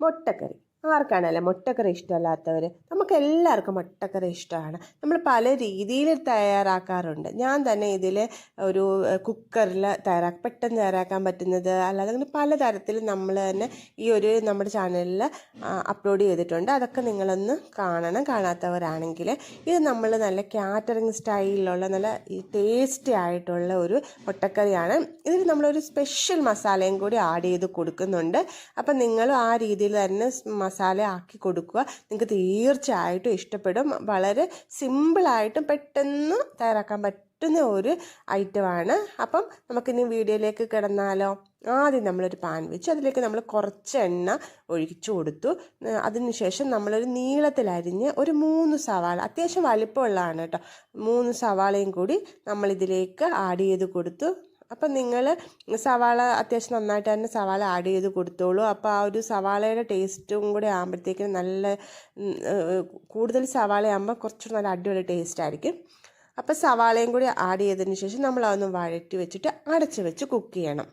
മുട്ടക്കറി. ആർക്കാണല്ലേ മുട്ടക്കറി ഇഷ്ടമല്ലാത്തവർ? നമുക്ക് എല്ലാവർക്കും മുട്ടക്കറി ഇഷ്ടമാണ്. നമ്മൾ പല രീതിയിൽ തയ്യാറാക്കാറുണ്ട്. ഞാൻ തന്നെ ഇതിൽ ഒരു കുക്കറിൽ പെട്ടെന്ന് തയ്യാറാക്കാൻ പറ്റുന്നത്, അല്ലാതെ അങ്ങനെ പലതരത്തിൽ നമ്മൾ തന്നെ ഈ ഒരു നമ്മുടെ ചാനലിൽ അപ്ലോഡ് ചെയ്തിട്ടുണ്ട്. അതൊക്കെ നിങ്ങളൊന്ന് കാണണം, കാണാത്തവരാണെങ്കിൽ. ഇത് നമ്മൾ നല്ല കാറ്ററിംഗ് സ്റ്റൈലിലുള്ള നല്ല ടേസ്റ്റി ആയിട്ടുള്ള ഒരു മുട്ടക്കറിയാണ്. ഇതിൽ നമ്മളൊരു സ്പെഷ്യൽ മസാലയും കൂടി ആഡ് ചെയ്ത് കൊടുക്കുന്നുണ്ട്. അപ്പം നിങ്ങളും ആ രീതിയിൽ തന്നെ മസാല ആക്കി കൊടുക്കുക. നിങ്ങൾക്ക് തീർച്ചയായിട്ടും ഇഷ്ടപ്പെടും. വളരെ സിമ്പിളായിട്ടും പെട്ടെന്ന് തയ്യാറാക്കാൻ പറ്റുന്ന ഒരു ഐറ്റമാണ്. അപ്പം നമുക്കിനി വീഡിയോയിലേക്ക് കിടന്നാലോ. ആദ്യം നമ്മളൊരു പാൻ വെച്ച് അതിലേക്ക് നമ്മൾ കുറച്ച് എണ്ണ ഒഴിച്ചു കൊടുത്തു. അതിനുശേഷം നമ്മളൊരു നീളത്തിലരിഞ്ഞ് ഒരു 3 സവാള, അത്യാവശ്യം വലിപ്പമുള്ളതാണ് കേട്ടോ, 3 സവാളയും കൂടി നമ്മളിതിലേക്ക് ആഡ് ചെയ്ത് കൊടുത്തു. അപ്പം നിങ്ങൾ സവാള അത്യാവശ്യം നന്നായിട്ട് തന്നെ സവാള ആഡ് ചെയ്ത് കൊടുത്തോളൂ. അപ്പോൾ ആ ഒരു സവാളയുടെ ടേസ്റ്റും കൂടി ആകുമ്പോഴത്തേക്കും നല്ല കൂടുതൽ സവാള ആകുമ്പോൾ കുറച്ചുകൂടി നല്ല അടിപൊളി ടേസ്റ്റ് ആയിരിക്കും. അപ്പോൾ സവാളയും കൂടി ആഡ് ചെയ്തതിന് ശേഷം നമ്മൾ അതൊന്ന് വഴറ്റി വെച്ചിട്ട് അടച്ച് വെച്ച് കുക്ക് ചെയ്യണം.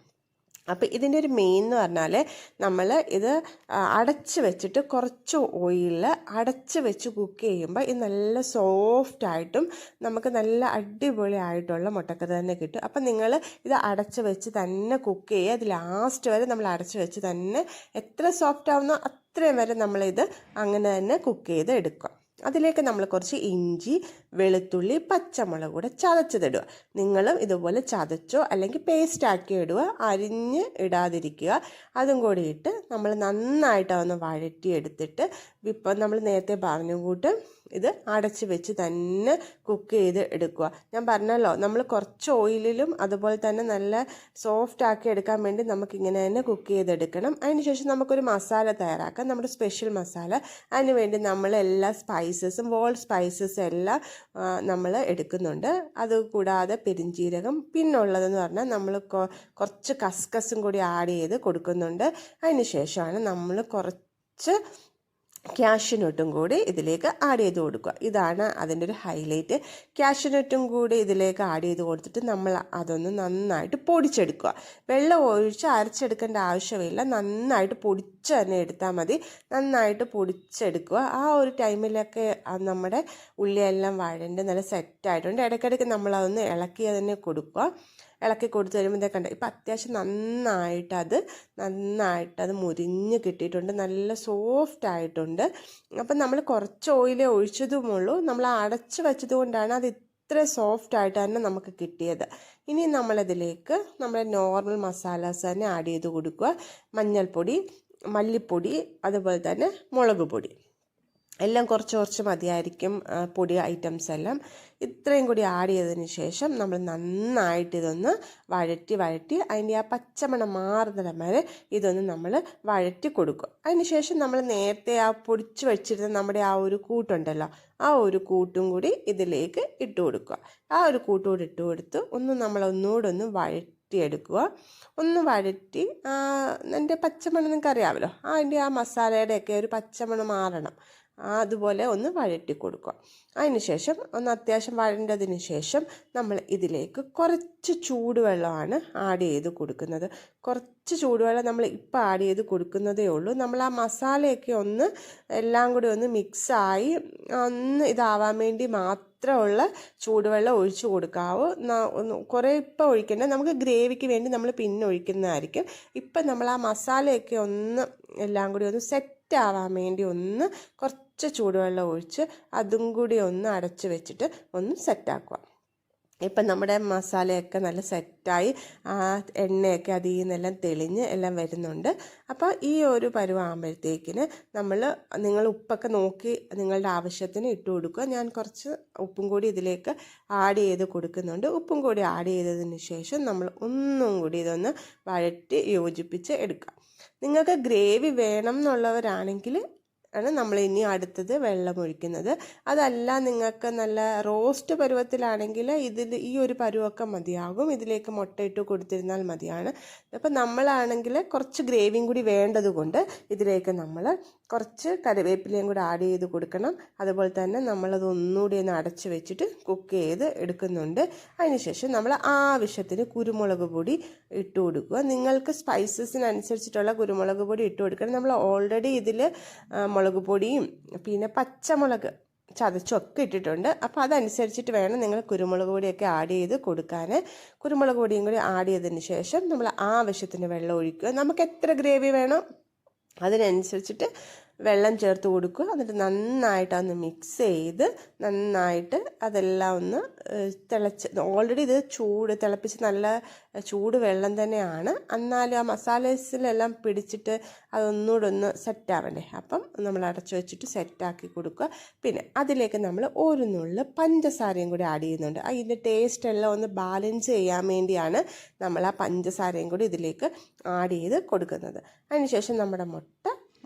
അപ്പോൾ ഇതിൻ്റെ ഒരു മെയിൻ എന്ന് പറഞ്ഞാൽ നമ്മൾ ഇത് അടച്ച് വെച്ചിട്ട് കുറച്ച് ഓയിലിൽ അടച്ച് വെച്ച് കുക്ക് ചെയ്യുമ്പോൾ ഇത് നല്ല സോഫ്റ്റായിട്ടും നമുക്ക് നല്ല അടിപൊളിയായിട്ടുള്ള മുട്ടക്കറി തന്നെ കിട്ടും. അപ്പം നിങ്ങൾ ഇത് അടച്ച് വെച്ച് തന്നെ കുക്ക് ചെയ്യുക. അത് ലാസ്റ്റ് വരെ നമ്മൾ അടച്ച് വെച്ച് തന്നെ എത്ര സോഫ്റ്റ് ആവുന്നോ അത്രയും വരെ നമ്മളിത് അങ്ങനെ തന്നെ കുക്ക് ചെയ്ത് എടുക്കുക. അതിലേക്ക് നമ്മൾ കുറച്ച് ഇഞ്ചി, വെളുത്തുള്ളി, പച്ചമുളക് കൂടെ ചതച്ചതിടുക. നിങ്ങളും ഇതുപോലെ ചതച്ചോ അല്ലെങ്കിൽ പേസ്റ്റാക്കി ഇടുക, അരിഞ്ഞ് ഇടാതിരിക്കുക. അതും കൂടി ഇട്ട് നമ്മൾ നന്നായിട്ട് ഒന്ന് വഴറ്റിയെടുത്തിട്ട് ഇപ്പം നമ്മൾ നേരത്തെ പറഞ്ഞു കൂട്ട് ഇത് അടച്ച് വെച്ച് തന്നെ കുക്ക് ചെയ്ത് എടുക്കുക. ഞാൻ പറഞ്ഞല്ലോ, നമ്മൾ കുറച്ച് ഓയിലിലും അതുപോലെ തന്നെ നല്ല സോഫ്റ്റ് ആക്കി എടുക്കാൻ വേണ്ടി നമുക്കിങ്ങനെ തന്നെ കുക്ക് ചെയ്തെടുക്കണം. അതിനുശേഷം നമുക്കൊരു മസാല തയ്യാറാക്കാം, നമ്മുടെ സ്പെഷ്യൽ മസാല. അതിന് വേണ്ടി നമ്മൾ എല്ലാ സ്പൈസസും, ഹോൾ സ്പൈസസ് എല്ലാം നമ്മൾ എടുക്കുന്നുണ്ട്. അതുകൂടാതെ പെരിഞ്ജീരകം, പിന്നുള്ളതെന്ന് പറഞ്ഞാൽ നമ്മൾ കുറച്ച് കസ്കസും കൂടി ആഡ് ചെയ്ത് കൊടുക്കുന്നുണ്ട്. അതിന് ശേഷമാണ് നമ്മൾ കുറച്ച് ക്യാഷ്യൂനട്ടും കൂടി ഇതിലേക്ക് ആഡ് ചെയ്ത് കൊടുക്കുക. ഇതാണ് അതിൻ്റെ ഒരു ഹൈലൈറ്റ്. ക്യാഷ്യൂനട്ടും കൂടി ഇതിലേക്ക് ആഡ് ചെയ്ത് കൊടുത്തിട്ട് നമ്മൾ അതൊന്ന് നന്നായിട്ട് പൊടിച്ചെടുക്കുക. വെള്ളം ഒഴിച്ച് അരച്ചെടുക്കേണ്ട ആവശ്യമില്ല, നന്നായിട്ട് പൊടിച്ച് തന്നെ എടുത്താൽ മതി. നന്നായിട്ട് പൊടിച്ചെടുക്കുക. ആ ഒരു ടൈമിലൊക്കെ നമ്മുടെ ഉള്ളിയെല്ലാം വഴണ്ട് നല്ല സെറ്റായിട്ടുണ്ട്. ഇടയ്ക്കിടയ്ക്ക് നമ്മളതൊന്ന് ഇളക്കി തന്നെ കൊടുക്കുക. ഇളക്കി കൊടുത്ത് വരുമ്പോൾ കണ്ട ഇപ്പം അത്യാവശ്യം നന്നായിട്ടത് മുരിഞ്ഞ് കിട്ടിയിട്ടുണ്ട്, നല്ല സോഫ്റ്റ് ആയിട്ടുണ്ട്. അപ്പം നമ്മൾ കുറച്ച് ഓയിലേ ഒഴിച്ചതുമുള്ളൂ, നമ്മൾ അടച്ച് വെച്ചത് കൊണ്ടാണ് അത് ഇത്ര സോഫ്റ്റ് ആയിട്ട് തന്നെ നമുക്ക് കിട്ടിയത്. ഇനി നമ്മളതിലേക്ക് നമ്മുടെ നോർമൽ മസാലാസ് തന്നെ ആഡ് ചെയ്ത് കൊടുക്കുക. മഞ്ഞൾപ്പൊടി, മല്ലിപ്പൊടി, അതുപോലെ തന്നെ മുളക് പൊടി എല്ലാം കുറച്ച് മതിയായിരിക്കും. പൊടി ഐറ്റംസ് എല്ലാം ഇത്രയും കൂടി ആഡ് ചെയ്തതിന് ശേഷം നമ്മൾ നന്നായിട്ട് ഇതൊന്ന് വഴറ്റി അതിൻ്റെ ആ പച്ചമണം മാറുന്നിടം വരെ ഇതൊന്ന് നമ്മൾ വഴറ്റി കൊടുക്കുക. അതിന് ശേഷം നമ്മൾ നേരത്തെ ആ പൊടിച്ച് വെച്ചിരുന്ന നമ്മുടെ ആ ഒരു കൂട്ടുണ്ടല്ലോ, ആ ഒരു കൂട്ടും കൂടി ഇതിലേക്ക് ഇട്ട് കൊടുക്കുക. ആ ഒരു കൂട്ടും കൂടി ഇട്ട് കൊടുത്ത് നമ്മളൊന്നുകൂടെ ഒന്ന് വഴറ്റിയെടുക്കുക. ഒന്ന് വഴറ്റി എൻ്റെ പച്ചമണം നിങ്ങൾക്ക് അറിയാമല്ലോ, അതിൻ്റെ ആ മസാലയുടെയൊക്കെ ഒരു പച്ചമണം മാറണം. അതുപോലെ ഒന്ന് വഴറ്റി കൊടുക്കുക. അതിന് ശേഷം ഒന്ന് അത്യാവശ്യം വഴണ്ടതിന് ശേഷം നമ്മൾ ഇതിലേക്ക് കുറച്ച് ചൂടുവെള്ളമാണ് ആഡ് ചെയ്ത് കൊടുക്കുന്നത്. കുറച്ച് ചൂടുവെള്ളം നമ്മൾ ഇപ്പോൾ ആഡ് ചെയ്ത് കൊടുക്കുന്നതേ ഉള്ളൂ. നമ്മൾ ആ മസാലയൊക്കെ ഒന്ന് എല്ലാം കൂടി ഒന്ന് മിക്സായി ഒന്ന് ഇതാവാൻ വേണ്ടി മാത്രമുള്ള ചൂടുവെള്ളം ഒഴിച്ചു കൊടുക്കാവൂ. കുറേ ഇപ്പം ഒഴിക്കേണ്ട, നമുക്ക് ഗ്രേവിക്ക് വേണ്ടി നമ്മൾ പിന്നെ ഒഴിക്കുന്നതായിരിക്കും. ഇപ്പം നമ്മൾ ആ മസാലയൊക്കെ ഒന്ന് എല്ലാം കൂടി ഒന്ന് സെറ്റാവാൻ വേണ്ടി ഒന്ന് കുറച്ച് ചൂടുവെള്ളം ഒഴിച്ച് അതും കൂടി ഒന്ന് അടച്ച് വെച്ചിട്ട് ഒന്ന് സെറ്റാക്കുക. ഇപ്പം നമ്മുടെ മസാലയൊക്കെ നല്ല സെറ്റായി എണ്ണയൊക്കെ അതിൽ നിന്നെല്ലാം തെളിഞ്ഞ് എല്ലാം വരുന്നുണ്ട്. അപ്പോൾ ഈ ഒരു പരുവാകുമ്പോഴത്തേക്കിന് നിങ്ങൾ ഉപ്പൊക്കെ നോക്കി നിങ്ങളുടെ ആവശ്യത്തിന് ഇട്ട് കൊടുക്കുക. ഞാൻ കുറച്ച് ഉപ്പും കൂടി ഇതിലേക്ക് ആഡ് ചെയ്ത് കൊടുക്കുന്നുണ്ട്. ഉപ്പും കൂടി ആഡ് ചെയ്തതിന് ശേഷം നമ്മൾ ഒന്നും കൂടി ഇതൊന്ന് വഴറ്റി യോജിപ്പിച്ച് എടുക്കുക. നിങ്ങൾക്ക് ഗ്രേവി വേണം എന്നുള്ളവരാണെങ്കിൽ ആണ് നമ്മൾ ഇനി അടുത്തത് വെള്ളം ഒഴിക്കുന്നത്. അതല്ല നിങ്ങൾക്ക് നല്ല റോസ്റ്റ് പരുവത്തിലാണെങ്കിൽ ഈ ഒരു പരുവൊക്കെ മതിയാകും. ഇതിലേക്ക് മുട്ടയിട്ട് കൊടുത്തിരുന്നാൽ മതിയാണ്. അപ്പം നമ്മളാണെങ്കിൽ കുറച്ച് ഗ്രേവിയും കൂടി വേണ്ടത് കൊണ്ട് ഇതിലേക്ക് നമ്മൾ കുറച്ച് കറിവേപ്പിലയും കൂടി ആഡ് ചെയ്ത് കൊടുക്കണം. അതുപോലെ തന്നെ നമ്മളത് ഒന്നുകൂടി ഒന്ന് അടച്ച് വെച്ചിട്ട് കുക്ക് ചെയ്ത് എടുക്കുന്നുണ്ട്. അതിനുശേഷം നമ്മൾ ആവശ്യത്തിന് കുരുമുളക് പൊടി ഇട്ട് കൊടുക്കുക. നിങ്ങൾക്ക് സ്പൈസസിനനുസരിച്ചിട്ടുള്ള കുരുമുളക് പൊടി ഇട്ട് കൊടുക്കണം. നമ്മൾ ഓൾറെഡി ഇതിൽ മുളക് പൊടിയും പിന്നെ പച്ചമുളക് ചതച്ചൊക്കെ ഇട്ടിട്ടുണ്ട്. അപ്പോൾ അതനുസരിച്ചിട്ട് വേണം നിങ്ങൾ കുരുമുളക് പൊടിയൊക്കെ ആഡ് ചെയ്ത് കൊടുക്കാൻ. കുരുമുളക് പൊടിയും കൂടി ആഡ് ചെയ്തതിന് ശേഷം നമ്മൾ ആവശ്യത്തിന് വെള്ളം ഒഴിക്കുക. നമുക്ക് എത്ര ഗ്രേവി വേണം അതിനനുസരിച്ചിട്ട് വെള്ളം ചേർത്ത് കൊടുക്കുക. എന്നിട്ട് നന്നായിട്ട് ഒന്ന് മിക്സ് ചെയ്ത് നന്നായിട്ട് അതെല്ലാം ഒന്ന് ഓൾറെഡി ഇത് തിളപ്പിച്ച് നല്ല ചൂട് വെള്ളം തന്നെയാണ്. എന്നാലും ആ മസാലസിലെല്ലാം പിടിച്ചിട്ട് അതൊന്നുകൂടെ ഒന്ന് സെറ്റാവണ്ടേ. അപ്പം നമ്മൾ അടച്ചു വെച്ചിട്ട് സെറ്റാക്കി കൊടുക്കുക. പിന്നെ അതിലേക്ക് നമ്മൾ ഒരു നുള്ള് പഞ്ചസാരയും കൂടി ആഡ് ചെയ്യുന്നുണ്ട്. അതിൻ്റെ ടേസ്റ്റ് എല്ലാം ഒന്ന് ബാലൻസ് ചെയ്യാൻ വേണ്ടിയാണ് നമ്മൾ ആ പഞ്ചസാരയും കൂടി ഇതിലേക്ക് ആഡ് ചെയ്ത് കൊടുക്കുന്നത്. അതിനുശേഷം നമ്മുടെ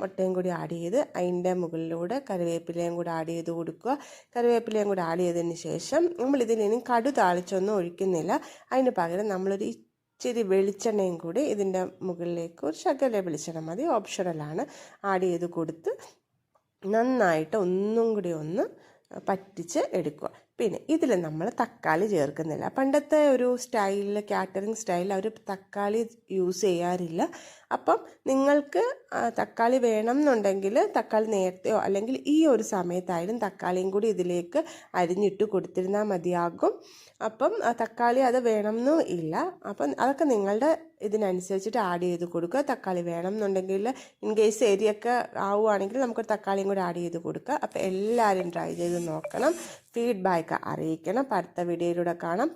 മുട്ടയും കൂടി ആഡ് ചെയ്ത് അതിൻ്റെ മുകളിലൂടെ കറിവേപ്പിലയും കൂടി ആഡ് ചെയ്ത് കൊടുക്കുക. കറിവേപ്പിലയും കൂടി ആഡ് ചെയ്തതിന് ശേഷം നമ്മളിതിന് കടു താളിച്ചൊന്നും ഒഴിക്കുന്നില്ല. അതിന് പകരം നമ്മളൊരു ഇച്ചിരി വെളിച്ചെണ്ണയും കൂടി ഇതിൻ്റെ മുകളിലേക്ക് ഒരു ശകല വെളിച്ചെണ്ണ മതി, ഓപ്ഷണലാണ്, ആഡ് ചെയ്ത് കൊടുത്ത് നന്നായിട്ട് ഒന്നും കൂടി ഒന്ന് പറ്റിച്ച് എടുക്കുക. പിന്നെ ഇതിൽ നമ്മൾ തക്കാളി ചേർക്കുന്നില്ല. പണ്ടത്തെ ഒരു സ്റ്റൈലിൽ കാറ്ററിംഗ് സ്റ്റൈലിൽ അവർ തക്കാളി യൂസ് ചെയ്യാറില്ല. അപ്പം നിങ്ങൾക്ക് തക്കാളി വേണം എന്നുണ്ടെങ്കിൽ തക്കാളി നേരത്തെയോ അല്ലെങ്കിൽ ഈ ഒരു സമയത്തായാലും തക്കാളിയും കൂടി ഇതിലേക്ക് അരിഞ്ഞിട്ട് കൊടുത്തിരുന്നാൽ മതിയാകും. അപ്പം തക്കാളി അത് വേണമെന്നും ഇല്ല. അപ്പം അതൊക്കെ നിങ്ങളുടെ ഇതിനനുസരിച്ചിട്ട് ആഡ് ചെയ്ത് കൊടുക്കുക. തക്കാളി വേണം എന്നുണ്ടെങ്കിൽ ഇൻ കേസ് എരിയൊക്കെ ആവുകയാണെങ്കിൽ നമുക്ക് തക്കാളിയും കൂടി ആഡ് ചെയ്ത് കൊടുക്കുക. അപ്പോൾ എല്ലാവരും ട്രൈ ചെയ്ത് നോക്കണം, ഫീഡ്ബാക്ക് അറിയിക്കണം. അടുത്ത വീഡിയോയിലൂടെ കാണാം.